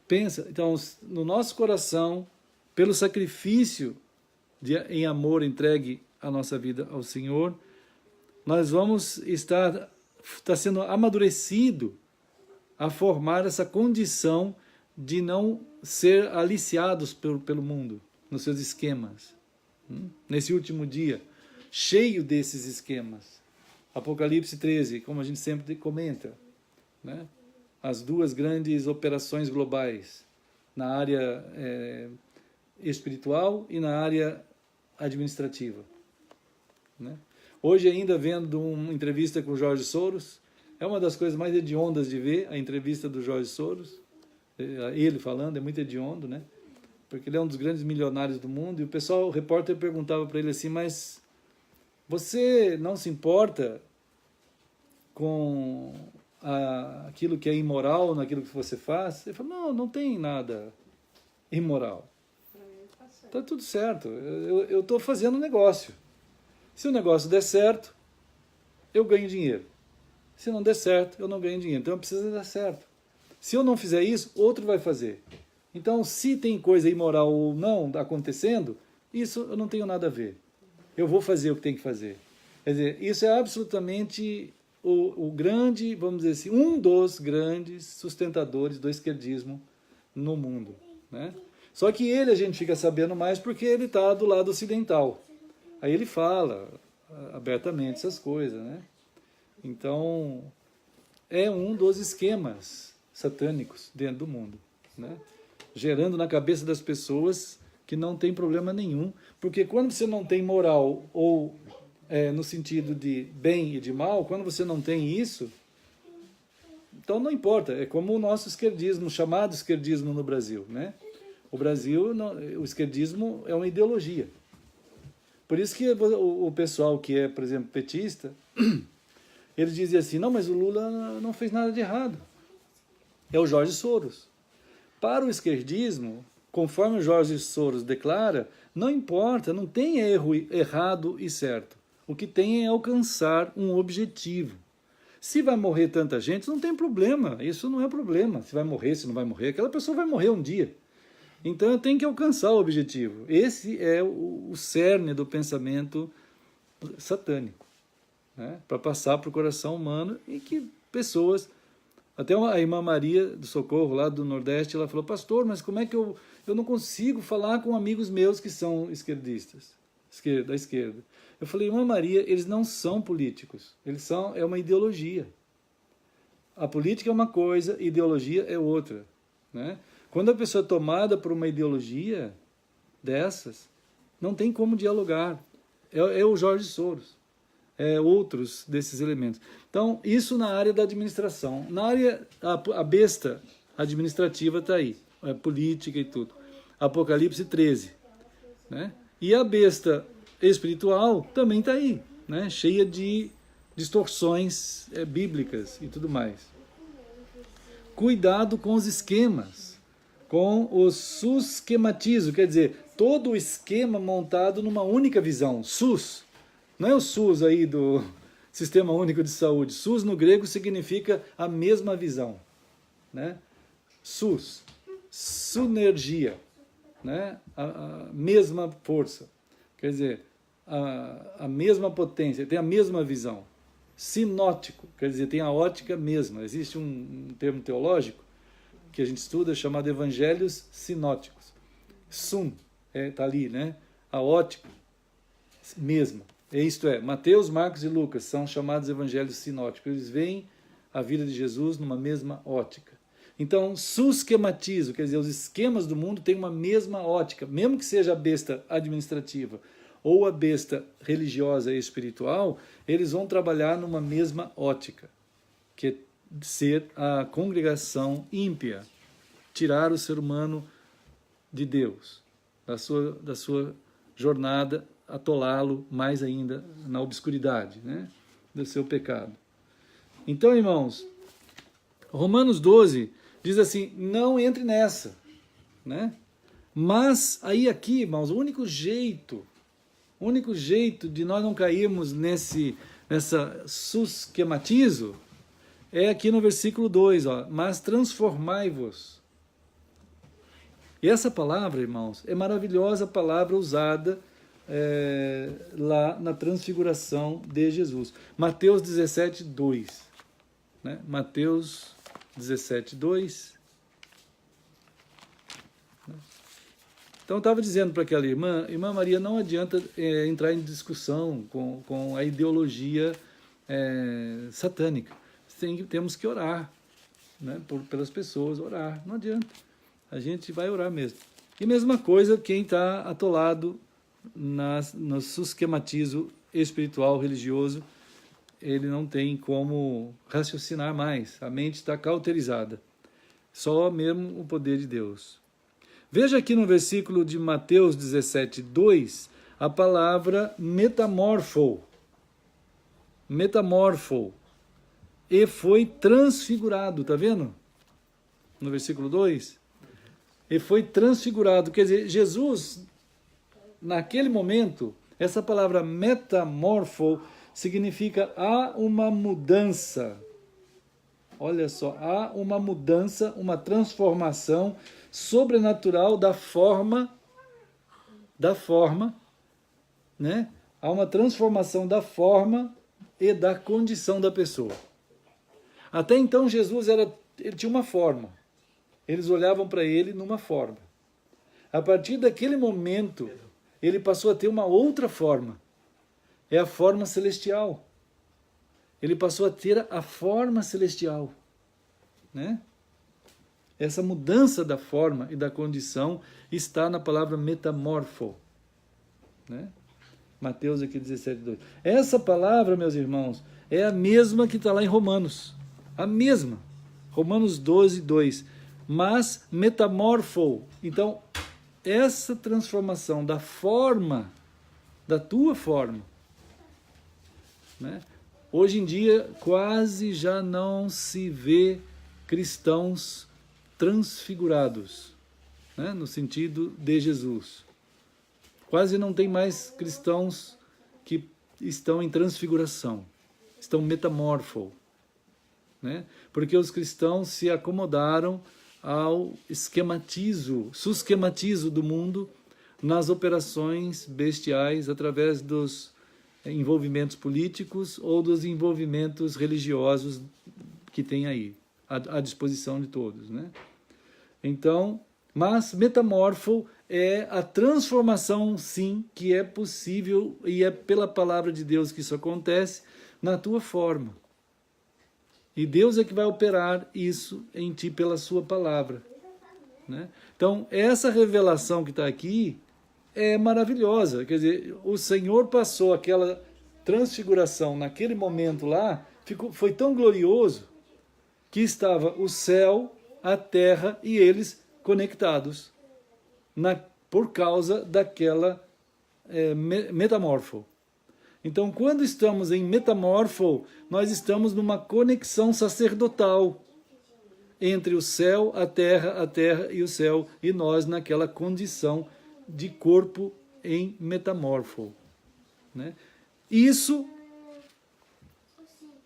[SPEAKER 2] pensa, então, no nosso coração, pelo sacrifício em amor entregue a nossa vida ao Senhor, nós vamos está sendo amadurecido a formar essa condição de não ser aliciados pelo mundo, nos seus esquemas. Nesse último dia, cheio desses esquemas. Apocalipse 13, como a gente sempre comenta, né? As duas grandes operações globais, na área espiritual e na área administrativa, né? Hoje, ainda vendo uma entrevista com o Jorge Soros, é uma das coisas mais hediondas de ver, a entrevista do Jorge Soros, ele falando, é muito hediondo, né? Porque ele é um dos grandes milionários do mundo, e o repórter perguntava para ele assim, mas você não se importa com aquilo que é imoral naquilo que você faz? Ele falou, não, não tem nada imoral. Está tudo certo, eu estou fazendo um negócio. Se o negócio der certo, eu ganho dinheiro. Se não der certo, eu não ganho dinheiro. Então, precisa dar certo. Se eu não fizer isso, outro vai fazer. Então, se tem coisa imoral ou não acontecendo, isso eu não tenho nada a ver. Eu vou fazer o que tem que fazer. Quer dizer, isso é absolutamente o grande, vamos dizer assim, um dos grandes sustentadores do esquerdismo no mundo, né? Só que a gente fica sabendo mais porque ele está do lado ocidental. Aí ele fala abertamente essas coisas, né? Então, é um dos esquemas satânicos dentro do mundo, né? Gerando na cabeça das pessoas que não tem problema nenhum, porque quando você não tem moral, ou no sentido de bem e de mal, quando você não tem isso, então não importa, é como o nosso esquerdismo, o chamado esquerdismo no Brasil, né? O Brasil, o esquerdismo é uma ideologia. Por isso que o pessoal que é, por exemplo, petista, eles dizem assim, não, mas o Lula não fez nada de errado. É o Jorge Soros. Para o esquerdismo, conforme o Jorge Soros declara, não importa, não tem errado e certo. O que tem é alcançar um objetivo. Se vai morrer tanta gente, não tem problema. Isso não é problema. Se vai morrer, se não vai morrer, aquela pessoa vai morrer um dia. Então, eu tenho que alcançar o objetivo. Esse é o cerne do pensamento satânico, né? Para passar para o coração humano e que pessoas... Até a irmã Maria do Socorro, lá do Nordeste, ela falou, pastor, mas como é que eu não consigo falar com amigos meus que são esquerdistas, da esquerda? Eu falei, irmã Maria, eles não são políticos, é uma ideologia. A política é uma coisa, ideologia é outra, né? Quando a pessoa é tomada por uma ideologia dessas, não tem como dialogar. É o Jorge Soros. Outros desses elementos. Então, isso na área da administração. Na área, a besta administrativa está aí, política e tudo. Apocalipse 13. Né? E a besta espiritual também está aí, né? Cheia de distorções bíblicas e tudo mais. Cuidado com os esquemas, com o susquematismo, quer dizer, todo o esquema montado numa única visão, SUS. Não é o SUS aí do Sistema Único de Saúde. SUS no grego significa a mesma visão, né? SUS, sinergia, né? A mesma força, quer dizer, a mesma potência, tem a mesma visão. Sinótico, quer dizer, tem a ótica mesma. Existe um termo teológico que a gente estuda chamado evangelhos sinóticos. Sum, está ali, né? A ótica mesma. Isto é, Mateus, Marcos e Lucas são chamados evangelhos sinóticos. Eles veem a vida de Jesus numa mesma ótica. Então, susquematismo, quer dizer, os esquemas do mundo têm uma mesma ótica, mesmo que seja a besta administrativa ou a besta religiosa e espiritual, eles vão trabalhar numa mesma ótica, que é ser a congregação ímpia, tirar o ser humano de Deus, da sua jornada, atolá-lo mais ainda na obscuridade, né, do seu pecado. Então, irmãos, Romanos 12 diz assim, não entre nessa, né? Mas aí aqui, irmãos, o único jeito de nós não cairmos nessa susquematizo é aqui no versículo 2, ó, mas transformai-vos. E essa palavra, irmãos, é maravilhosa palavra usada lá na transfiguração de Jesus. Mateus 17, 2. Né? Mateus 17:2. Então, eu estava dizendo para aquela irmã Maria, não adianta entrar em discussão com a ideologia satânica. Temos que orar, né, pelas pessoas, orar, não adianta. A gente vai orar mesmo. E mesma coisa quem está atolado no susquematismo espiritual, religioso, ele não tem como raciocinar mais. A mente está cauterizada. Só mesmo o poder de Deus. Veja aqui no versículo de Mateus 17:2, a palavra metamorfo. Metamorfo. E foi transfigurado, está vendo? No versículo 2. E foi transfigurado. Quer dizer, Jesus, naquele momento, essa palavra metamorfo significa há uma mudança. Olha só, há uma mudança, uma transformação sobrenatural da forma, né? Há uma transformação da forma e da condição da pessoa. Até então Jesus ele tinha uma forma. Eles olhavam para ele numa forma. A partir daquele momento, ele passou a ter uma outra forma. É a forma celestial. Ele passou a ter a forma celestial, né? Essa mudança da forma e da condição está na palavra metamorfo, né? Mateus aqui 17:2. Essa palavra, meus irmãos, é a mesma que está lá em Romanos. A mesma. Romanos 12:2. Mas metamorfo. Então, essa transformação da forma, da tua forma, né? Hoje em dia, quase já não se vê cristãos transfigurados, né? No sentido de Jesus. Quase não tem mais cristãos que estão em transfiguração, estão metamorfo, né? Porque os cristãos se acomodaram ao susquematizo do mundo nas operações bestiais através dos envolvimentos políticos ou dos envolvimentos religiosos que tem aí, à disposição de todos, né? Então, mas metamorfo é a transformação, sim, que é possível e é pela palavra de Deus que isso acontece na tua forma. E Deus é que vai operar isso em ti pela sua palavra, né? Então, essa revelação que está aqui é maravilhosa. Quer dizer, o Senhor passou aquela transfiguração naquele momento lá, foi tão glorioso que estava o céu, a terra e eles conectados por causa daquela metamorfo. Então, quando estamos em metamorfo, nós estamos numa conexão sacerdotal entre o céu, a terra e o céu, e nós naquela condição de corpo em metamorfo, né? Isso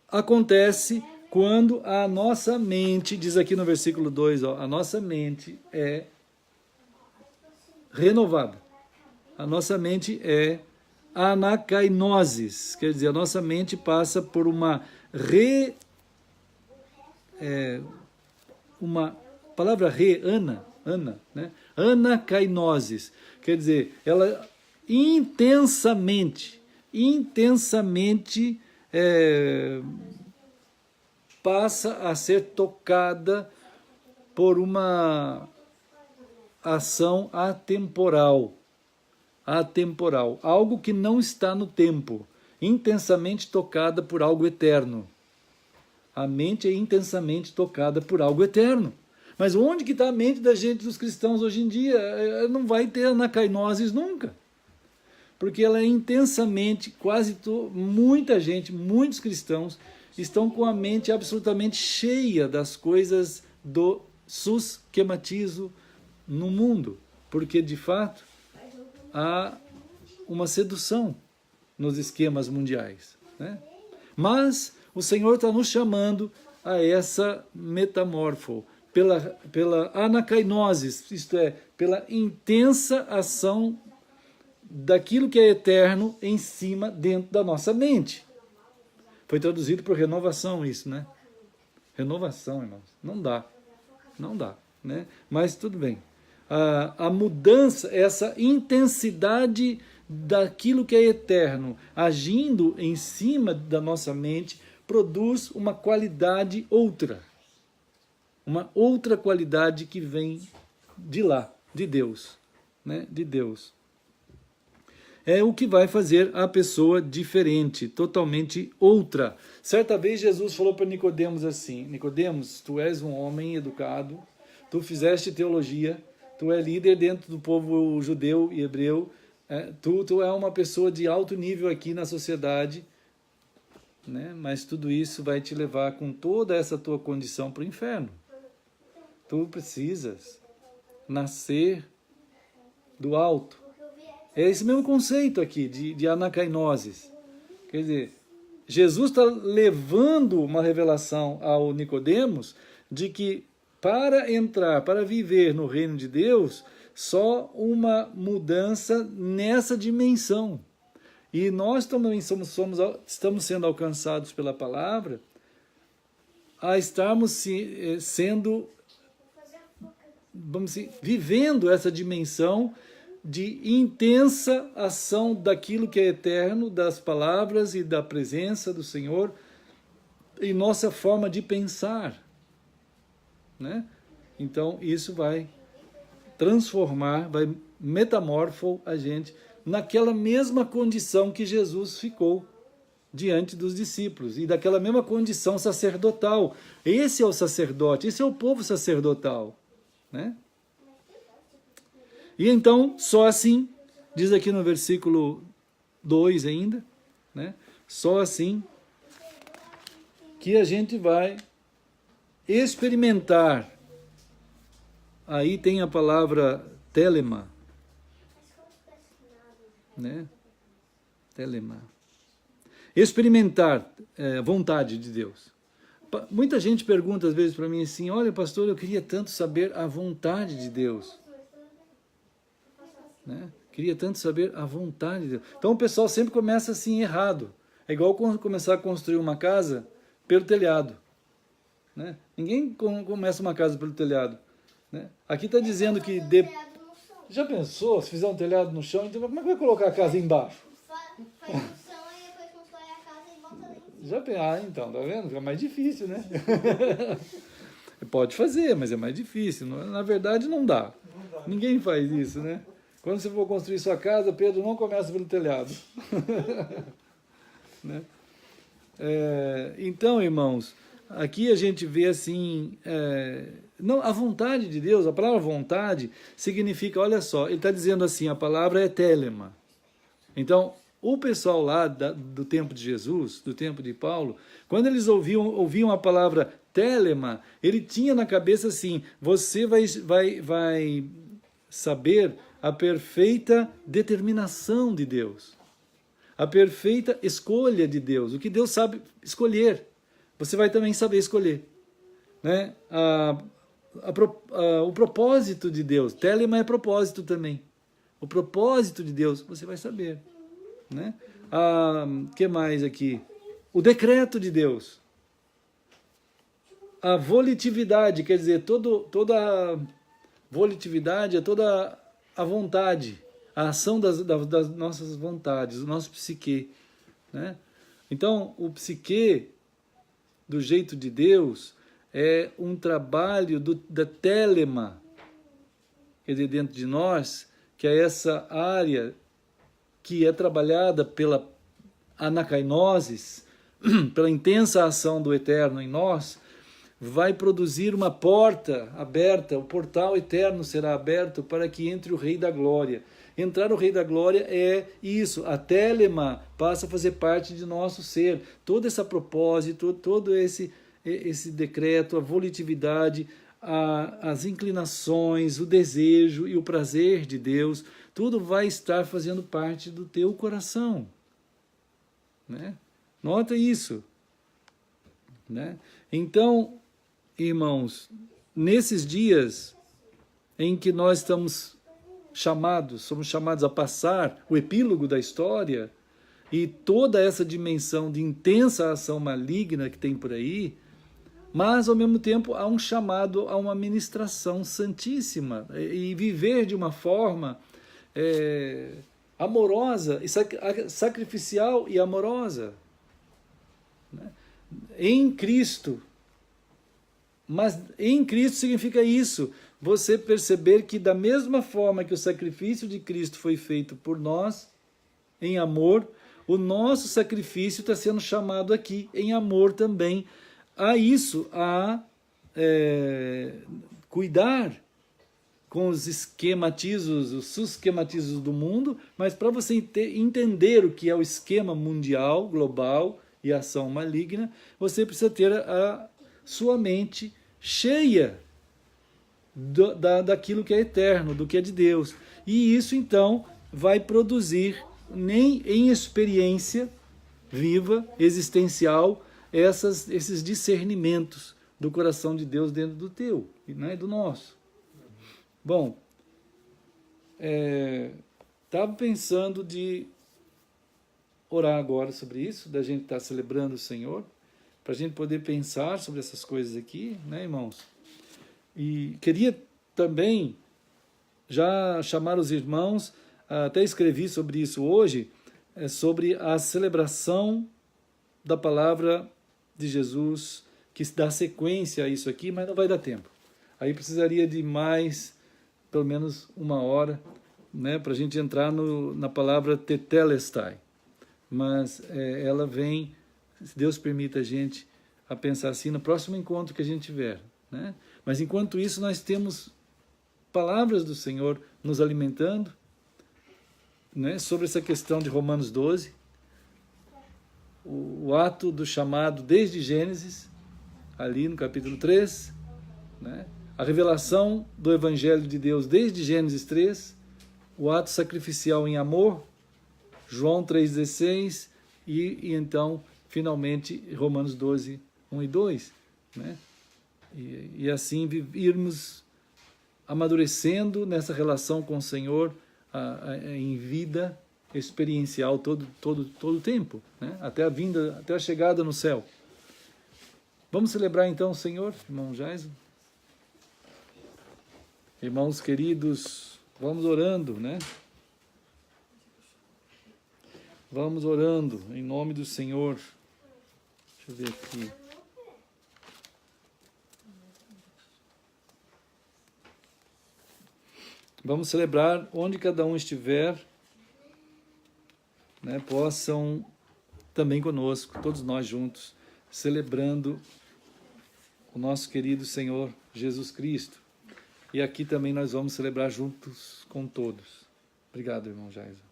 [SPEAKER 2] acontece quando a nossa mente, diz aqui no versículo 2, a nossa mente é renovada. A nossa mente é anakainosis, quer dizer, a nossa mente passa por uma palavra ana, né? Anakainosis, quer dizer, ela intensamente passa a ser tocada por uma ação atemporal, algo que não está no tempo, intensamente tocada por algo eterno. A mente é intensamente tocada por algo eterno. Mas onde que está a mente da gente, dos cristãos hoje em dia? Não vai ter anacainosis nunca. Porque ela é intensamente, muita gente, muitos cristãos, estão com a mente absolutamente cheia das coisas do susquematizo no mundo. Porque, de fato, há uma sedução nos esquemas mundiais, né? Mas o Senhor está nos chamando a essa metamorfo, pela anakainosis, isto é, pela intensa ação daquilo que é eterno em cima, dentro da nossa mente. Foi traduzido por renovação isso, né? Renovação, irmãos. Não dá. Não dá, né? Mas tudo bem. A mudança, essa intensidade daquilo que é eterno, agindo em cima da nossa mente, produz uma qualidade outra. Uma outra qualidade que vem de lá, de Deus, né? De Deus. É o que vai fazer a pessoa diferente, totalmente outra. Certa vez Jesus falou para Nicodemos assim: Nicodemos, tu és um homem educado, tu fizeste teologia, tu é líder dentro do povo judeu e hebreu, tu é uma pessoa de alto nível aqui na sociedade, né? Mas tudo isso vai te levar com toda essa tua condição para o inferno. Tu precisas nascer do alto. É esse mesmo conceito aqui de anacainoses. Quer dizer, Jesus está levando uma revelação ao Nicodemos de que para entrar, para viver no reino de Deus, só uma mudança nessa dimensão. E nós também estamos sendo alcançados pela palavra a estarmos sendo, vamos dizer, vivendo essa dimensão de intensa ação daquilo que é eterno, das palavras e da presença do Senhor em nossa forma de pensar, né? Então isso vai transformar, vai metamorfar a gente naquela mesma condição que Jesus ficou diante dos discípulos, e daquela mesma condição sacerdotal. Esse é o sacerdote, esse é o povo sacerdotal, né? E então, só assim, diz aqui no versículo 2 ainda, né? Só assim que a gente vai experimentar. Aí tem a palavra telema, né? Telema. Experimentar a vontade de Deus. Muita gente pergunta às vezes para mim assim: olha, pastor, eu queria tanto saber a vontade de Deus. Né? Queria tanto saber a vontade de Deus. Então o pessoal sempre começa assim errado. É igual começar a construir uma casa pelo telhado, né? Ninguém começa uma casa pelo telhado, né? Aqui está dizendo que... Já pensou se fizer um telhado no chão? Então como é que vai colocar a casa embaixo?
[SPEAKER 5] Faz no chão e depois constrói a casa e volta dentro.
[SPEAKER 2] Então, tá vendo? Fica mais difícil, né? Pode fazer, mas é mais difícil. Na verdade, não dá. Ninguém faz isso, né? Quando você for construir sua casa, Pedro, não começa pelo telhado. Né? Então, irmãos, aqui a gente vê assim... não, a vontade de Deus, a palavra vontade, significa, olha só, ele está dizendo assim, a palavra é telema. Então, o pessoal lá do tempo de Jesus, do tempo de Paulo, quando eles ouviam a palavra telema, ele tinha na cabeça assim: você vai saber a perfeita determinação de Deus, a perfeita escolha de Deus, o que Deus sabe escolher, você vai também saber escolher, né? O propósito de Deus, telema é propósito também, o propósito de Deus você vai saber, né? Que mais aqui? O decreto de Deus, a volitividade, quer dizer, toda a volitividade é toda a vontade, a ação das nossas vontades, do nosso psique, né? Então, o psique, do jeito de Deus, é um trabalho da telema, quer dizer, dentro de nós, que é essa área que é trabalhada pela anacainoses, pela intensa ação do Eterno em nós, vai produzir uma porta aberta, o portal eterno será aberto para que entre o Rei da Glória. Entrar o Rei da Glória é isso, a telema passa a fazer parte de nosso ser. Todo esse propósito, todo esse decreto, a volitividade, as inclinações, o desejo e o prazer de Deus, tudo vai estar fazendo parte do teu coração, né? Nota isso, né? Então, irmãos, nesses dias em que nós somos chamados a passar o epílogo da história e toda essa dimensão de intensa ação maligna que tem por aí, mas ao mesmo tempo há um chamado a uma ministração santíssima e viver de uma forma amorosa, sacrificial e amorosa, né? Em Cristo. Mas em Cristo significa isso, você perceber que da mesma forma que o sacrifício de Cristo foi feito por nós, em amor, o nosso sacrifício está sendo chamado aqui em amor também. A isso, a cuidar com os esquematizos, os susquematizos do mundo, mas para você entender o que é o esquema mundial, global e ação maligna, você precisa ter a sua mente cheia daquilo que é eterno, do que é de Deus. E isso, então, vai produzir em experiência viva, existencial, esses discernimentos do coração de Deus dentro do teu, né, do nosso. Bom, estava pensando de orar agora sobre isso, da gente estar celebrando o Senhor, para a gente poder pensar sobre essas coisas aqui, né, irmãos? E queria também já chamar os irmãos, até escrevi sobre isso hoje, sobre a celebração da palavra de Jesus, que dá sequência a isso aqui, mas não vai dar tempo. Aí precisaria de mais, pelo menos 1 hora, né, para a gente entrar na palavra tetelestai. Mas ela vem, se Deus permite a gente a pensar assim, no próximo encontro que a gente tiver, né? Mas enquanto isso nós temos palavras do Senhor nos alimentando, né, sobre essa questão de Romanos 12, o ato do chamado desde Gênesis, ali no capítulo 3, né, a revelação do Evangelho de Deus desde Gênesis 3, o ato sacrificial em amor, João 3,16 e então, finalmente, Romanos 12, 1 e 2. Né? E assim irmos amadurecendo nessa relação com o Senhor em vida experiencial todo o tempo, né? Até a chegada no céu. Vamos celebrar então o Senhor, irmão Jaison? Irmãos queridos, vamos orando, né? Vamos orando em nome do Senhor. Deixa eu ver aqui. Vamos celebrar onde cada um estiver, né, possam também conosco, todos nós juntos, celebrando o nosso querido Senhor Jesus Cristo. E aqui também nós vamos celebrar juntos com todos. Obrigado, irmão Jaison.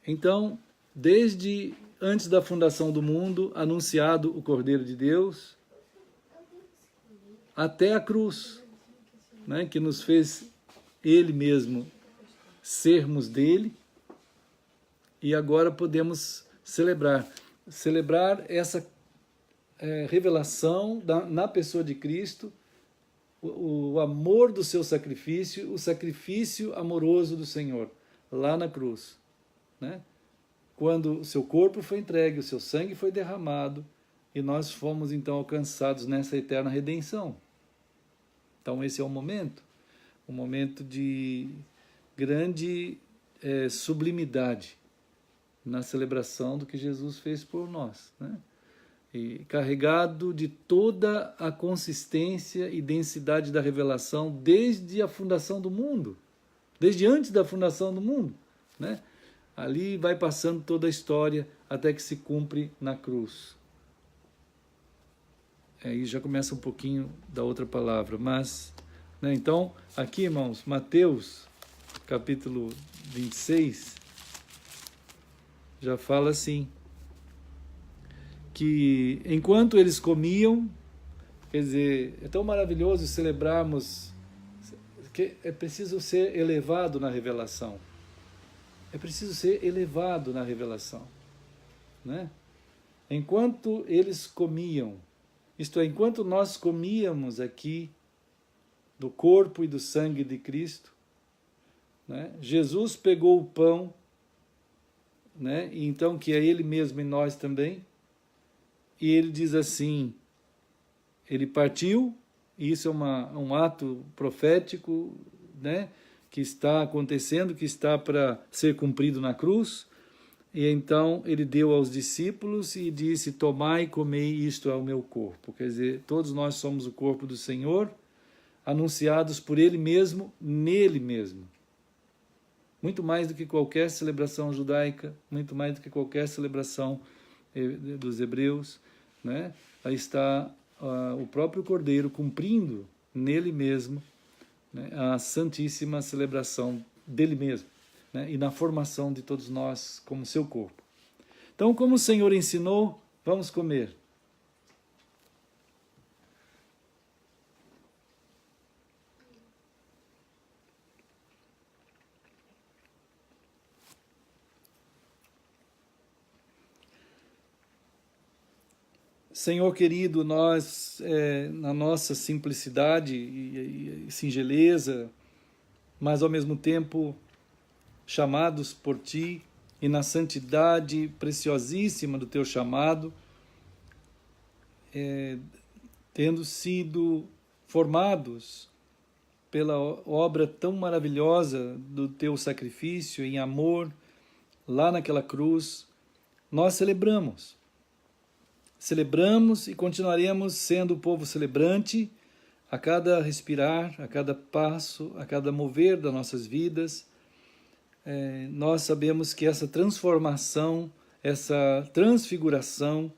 [SPEAKER 2] Então, desde antes da fundação do mundo, anunciado o Cordeiro de Deus, até a cruz, né, que nos fez Ele mesmo sermos dele, e agora podemos celebrar essa revelação na pessoa de Cristo, o amor do seu sacrifício, o sacrifício amoroso do Senhor, lá na cruz, né? Quando o seu corpo foi entregue, o seu sangue foi derramado, e nós fomos então alcançados nessa eterna redenção. Então esse é um momento de grande sublimidade na celebração do que Jesus fez por nós, né? E carregado de toda a consistência e densidade da revelação desde a fundação do mundo, desde antes da fundação do mundo, né? Ali vai passando toda a história até que se cumpre na cruz. Aí já começa um pouquinho da outra palavra, mas, né, então, aqui, irmãos, Mateus, capítulo 26, já fala assim, que enquanto eles comiam, quer dizer, é tão maravilhoso celebrarmos, que é preciso ser elevado na revelação. É preciso ser elevado na revelação, né? Enquanto eles comiam, isto é, enquanto nós comíamos aqui do corpo e do sangue de Cristo, né, Jesus pegou o pão, né? E então que é Ele mesmo em nós também. E ele diz assim, ele partiu, e isso é um ato profético, né? Que está acontecendo, que está para ser cumprido na cruz. E então ele deu aos discípulos e disse, tomai e comei, isto é o meu corpo. Quer dizer, todos nós somos o corpo do Senhor, anunciados por Ele mesmo, nele mesmo. Muito mais do que qualquer celebração judaica, muito mais do que qualquer celebração dos hebreus, né? Aí está o próprio Cordeiro cumprindo nele mesmo, né, a santíssima celebração dele mesmo, né, e na formação de todos nós como seu corpo. Então, como o Senhor ensinou, vamos comer. Senhor querido, nós, na nossa simplicidade e singeleza, mas ao mesmo tempo chamados por Ti, e na santidade preciosíssima do Teu chamado, tendo sido formados pela obra tão maravilhosa do Teu sacrifício em amor, lá naquela cruz, nós celebramos e continuaremos sendo o povo celebrante a cada respirar, a cada passo, a cada mover das nossas vidas. Nós sabemos que essa transformação, essa transfiguração,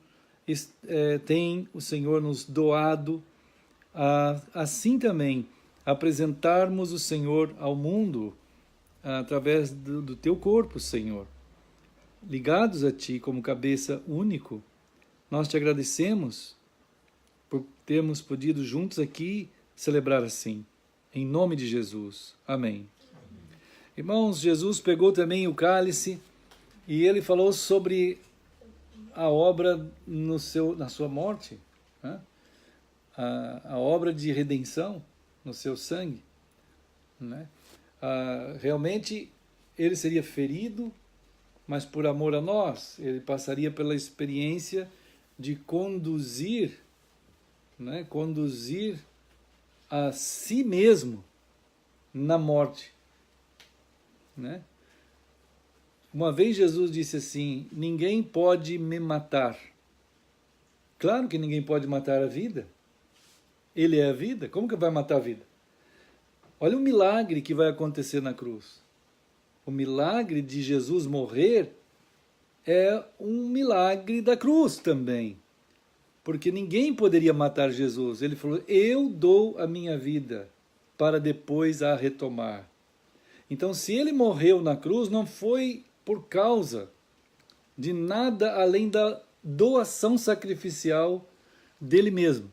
[SPEAKER 2] tem o Senhor nos doado a, assim também, apresentarmos o Senhor ao mundo através do Teu corpo, Senhor. Ligados a Ti como cabeça único, nós Te agradecemos por termos podido juntos aqui celebrar assim, em nome de Jesus. Amém. Irmãos, Jesus pegou também o cálice e Ele falou sobre a obra na sua morte, né? A obra de redenção no seu sangue, né? Realmente Ele seria ferido, mas por amor a nós, Ele passaria pela experiência de conduzir a si mesmo na morte, né? Uma vez Jesus disse assim, ninguém pode me matar. Claro que ninguém pode matar a vida. Ele é a vida, como que vai matar a vida? Olha o milagre que vai acontecer na cruz. O milagre de Jesus morrer é um milagre da cruz também, porque ninguém poderia matar Jesus. Ele falou, eu dou a minha vida para depois a retomar. Então, se ele morreu na cruz, não foi por causa de nada além da doação sacrificial dele mesmo,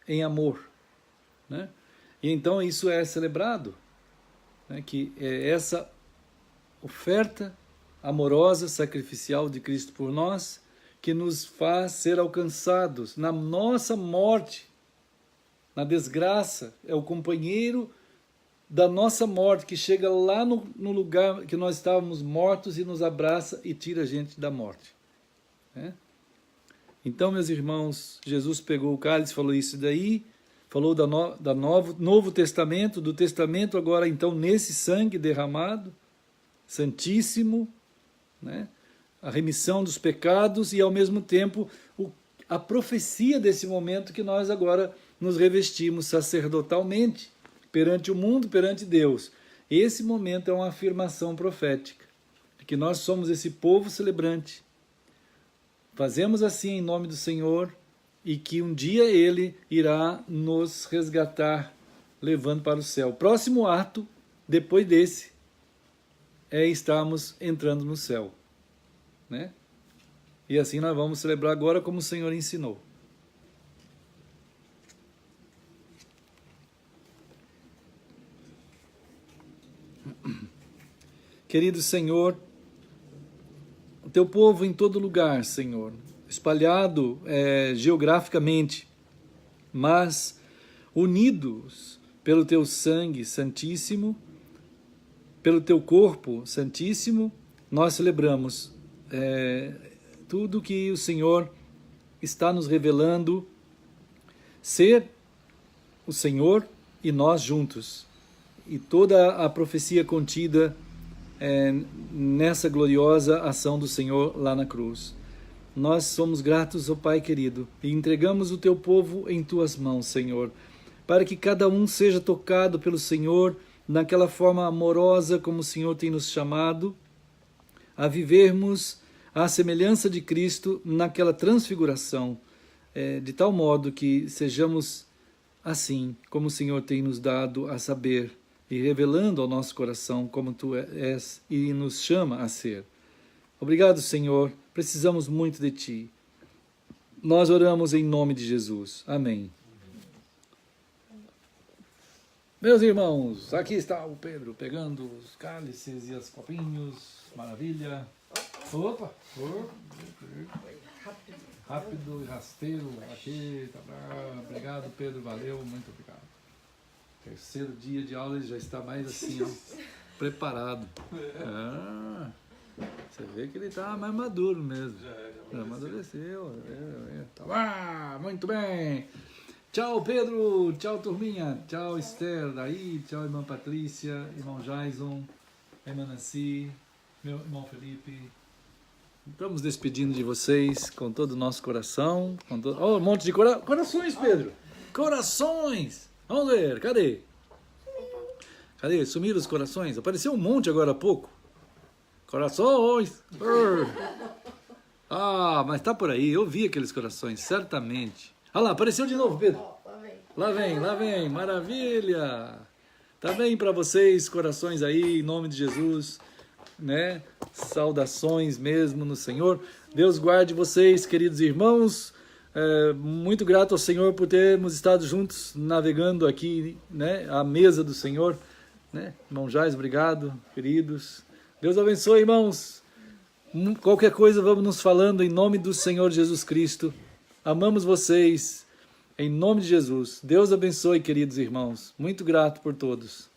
[SPEAKER 2] em amor, né? E então isso é celebrado, né? Que é essa oferta amorosa, sacrificial de Cristo por nós, que nos faz ser alcançados na nossa morte, na desgraça. É o companheiro da nossa morte, que chega lá no lugar que nós estávamos mortos e nos abraça e tira a gente da morte, né? Então, meus irmãos, Jesus pegou o cálice, falou isso daí, falou do Novo Testamento, do Testamento agora então nesse sangue derramado, santíssimo, né? A remissão dos pecados e ao mesmo tempo a profecia desse momento que nós agora nos revestimos sacerdotalmente perante o mundo, perante Deus. Esse momento é uma afirmação profética de que nós somos esse povo celebrante. Fazemos assim em nome do Senhor e que um dia Ele irá nos resgatar, levando para o céu. O próximo ato, depois desse, é estarmos entrando no céu, né? E assim nós vamos celebrar agora como o Senhor ensinou. Querido Senhor, o Teu povo em todo lugar, Senhor, espalhado geograficamente, mas unidos pelo Teu sangue santíssimo, pelo Teu corpo santíssimo nós celebramos tudo que o Senhor está nos revelando, ser o Senhor e nós juntos, e toda a profecia contida nessa gloriosa ação do Senhor lá na cruz. Nós somos gratos, ó Pai querido, e entregamos o teu povo em tuas mãos, Senhor, para que cada um seja tocado pelo Senhor naquela forma amorosa como o Senhor tem nos chamado a vivermos à semelhança de Cristo naquela transfiguração, de tal modo que sejamos assim, como o Senhor tem nos dado a saber e revelando ao nosso coração como Tu és e nos chama a ser. Obrigado, Senhor, precisamos muito de Ti. Nós oramos em nome de Jesus. Amém. Meus irmãos, aqui está o Pedro pegando os cálices e os copinhos. Maravilha. Opa! Rápido e rasteiro. Aqui, tá bom. Obrigado, Pedro. Valeu, muito obrigado. Terceiro dia de aula, ele já está mais assim, ó, preparado. Você vê que ele está mais maduro mesmo. Já amadureceu. Tá, muito bem. Tchau, Pedro. Tchau, turminha. Tchau, Esther. Daí. Tchau, irmã Patrícia. Irmão Jason. Irmã Nancy. Meu irmão Felipe. Estamos despedindo de vocês com todo o nosso coração. Um monte de corações, Pedro. Corações. Vamos ver. Cadê? Cadê? Sumiram os corações? Apareceu um monte agora há pouco. Corações. Mas tá por aí. Eu vi aqueles corações, certamente. Olha lá, apareceu de novo, Pedro. Lá vem, maravilha. Tá bem para vocês, corações aí, em nome de Jesus, né? Saudações mesmo no Senhor. Deus guarde vocês, queridos irmãos. Muito grato ao Senhor por termos estado juntos, navegando aqui, né? À mesa do Senhor, né? Irmão Jais, obrigado, queridos. Deus abençoe, irmãos. Qualquer coisa, vamos nos falando em nome do Senhor Jesus Cristo. Amamos vocês, em nome de Jesus. Deus abençoe, queridos irmãos. Muito grato por todos.